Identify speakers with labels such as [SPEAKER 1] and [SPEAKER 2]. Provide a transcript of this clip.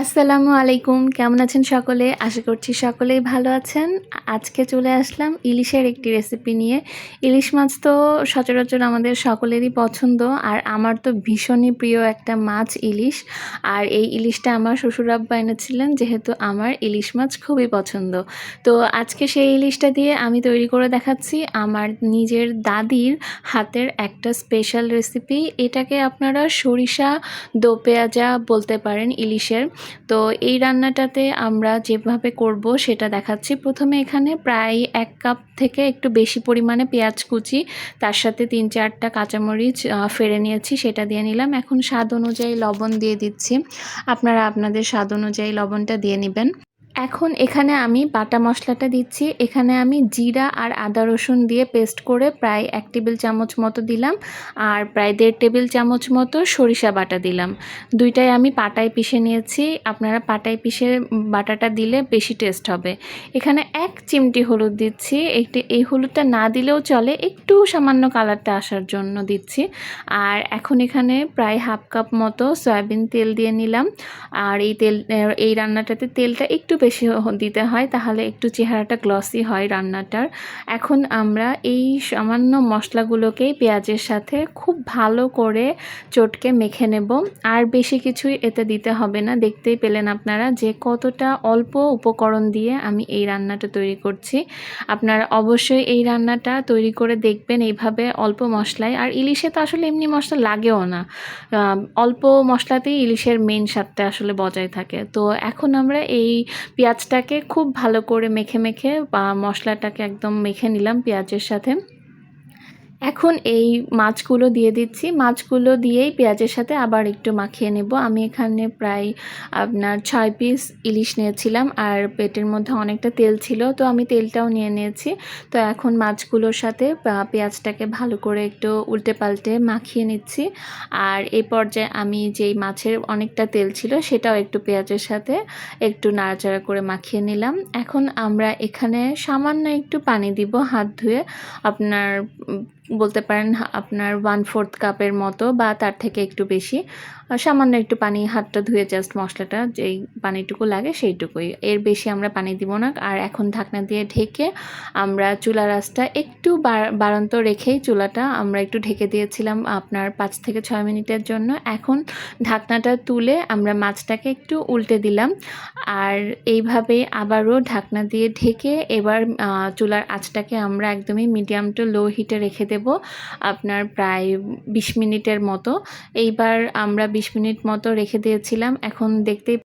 [SPEAKER 1] আসসালামু আলাইকুম, কেমন আছেন সকলে? আশা করছি সকলেই ভালো আছেন। আজকে চলে আসলাম ইলিশের একটি রেসিপি নিয়ে। ইলিশ মাছ তো সচরাচর আমাদের সকলেরই পছন্দ, আর আমার তো ভীষণই প্রিয় একটা মাছ ইলিশ। আর এই ইলিশটা আমার শ্বশুর আব্বা এনেছিলেন, যেহেতু আমার ইলিশ মাছ খুবই পছন্দ। তো আজকে সেই ইলিশটা দিয়ে আমি তৈরি করে দেখাচ্ছি আমার নিজের দাদির হাতের একটা স্পেশাল রেসিপি। এটাকে আপনারা সরিষা দো পেঁয়াজা বলতে পারেন ইলিশের। তো এই রান্নাটাতে আমরা যেভাবে করব সেটা দেখাচ্ছি। প্রথমে এখানে প্রায় 1 কাপ থেকে একটু বেশি পরিমাণে পেঁয়াজ কুচি, তার সাথে 3-4টা কাঁচামরিচ ফেড়ে নিয়েছি, সেটা দিয়ে নিলাম। এখন স্বাদ অনুযায়ী লবণ দিয়ে দিচ্ছি। আপনারা আপনাদের স্বাদ অনুযায়ী লবণটা দিয়ে নেবেন। এখন এখানে আমি বাটা মশলাটা দিচ্ছি। এখানে আমি জিরা আর আদা রসুন দিয়ে পেস্ট করে প্রায় 1 টেবিল চামচ মতো দিলাম, আর প্রায় 1.5 টেবিল চামচ মতো সরিষা বাটা দিলাম। দুইটাই আমি পাটায় পিষে নিয়েছি। আপনারা পাটায় পিষে বাটাটা দিলে বেশি টেস্ট হবে। এখানে 1 চিমটি হলুদ দিচ্ছি। এই হলুদটা না দিলেও চলে, একটু সামান্য কালারটা আসার জন্য দিচ্ছি। আর এখন এখানে প্রায় 1/2 কাপ মতো সয়াবিন তেল দিয়ে নিলাম। আর এই রান্নাটাতে তেলটা একটু বেশি দিতে হয়, তাহলে একটু চেহারাটা গ্লসি হয় রান্নাটার। এখন আমরা এই সামান্য মশলাগুলোকেই পেঁয়াজের সাথে খুব ভালো করে চটকে মেখে নেব। আর বেশি কিছুই এতে দিতে হবে না। দেখতেই পেলেন আপনারা যে কতটা অল্প উপকরণ দিয়ে আমি এই রান্নাটা তৈরি করছি। আপনারা অবশ্যই এই রান্নাটা তৈরি করে দেখবেন এইভাবে অল্প মশলায়। আর ইলিশে তো আসলে এমনি মশলা লাগেও না, অল্প মশলাতেই ইলিশের মেইন স্বাদটা আসলে বজায় থাকে। তো এখন আমরা এই পেঁয়াজটাকে খুব ভালো করে মেখে বা মশলাটাকে একদম মেখে নিলাম পেঁয়াজের সাথে। এখন এই মাছগুলো দিয়ে দিচ্ছি। মাছগুলো দিয়েই পেঁয়াজের সাথে আবার একটু মাখিয়ে নেব। আমি এখানে প্রায় আপনার 6 পিস ইলিশ নিয়েছিলাম, আর পেটের মধ্যে অনেকটা তেল ছিল, তো আমি তেলটাও নিয়ে নিয়েছি। তো এখন মাছগুলোর সাথে পেঁয়াজটাকে ভালো করে একটু উল্টে পাল্টে মাখিয়ে নিচ্ছি। আর এই পর্যায়ে আমি যেই মাছের অনেকটা তেল ছিল সেটাও একটু পেঁয়াজের সাথে একটু নাড়াচাড়া করে মাখিয়ে নিলাম। এখন আমরা এখানে সামান্য একটু পানি দিব হাত ধুয়ে। আপনার বলতে পারেন আপনার 1/4 কাপের মতো বা তার থেকে একটু বেশি, সামান্য একটু পানি, হাতটা ধুয়ে জাস্ট মশলাটা যেই পানিটুকু লাগে সেইটুকুই, এর বেশি আমরা পানি দিব না। আর এখন ঢাকনা দিয়ে ঢেকে আমরা চুলার আঁচটা একটু বাড়ন্ত রেখেই চুলাটা আমরা একটু ঢেকে দিয়েছিলাম আপনার 5 থেকে 6 মিনিটের জন্য। এখন ঢাকনাটা তুলে আমরা মাছটাকে একটু উল্টে দিলাম, আর এইভাবে আবারও ঢাকনা দিয়ে ঢেকে এবার চুলার আঁচটাকে আমরা একদমই মিডিয়াম টু লো হিটে রেখে দেব আপনার প্রায় 20 মিনিটের মতো। এইবার আমরা 20 মিনিট মতো রেখে দিয়েছিলাম। এখন দেখতেই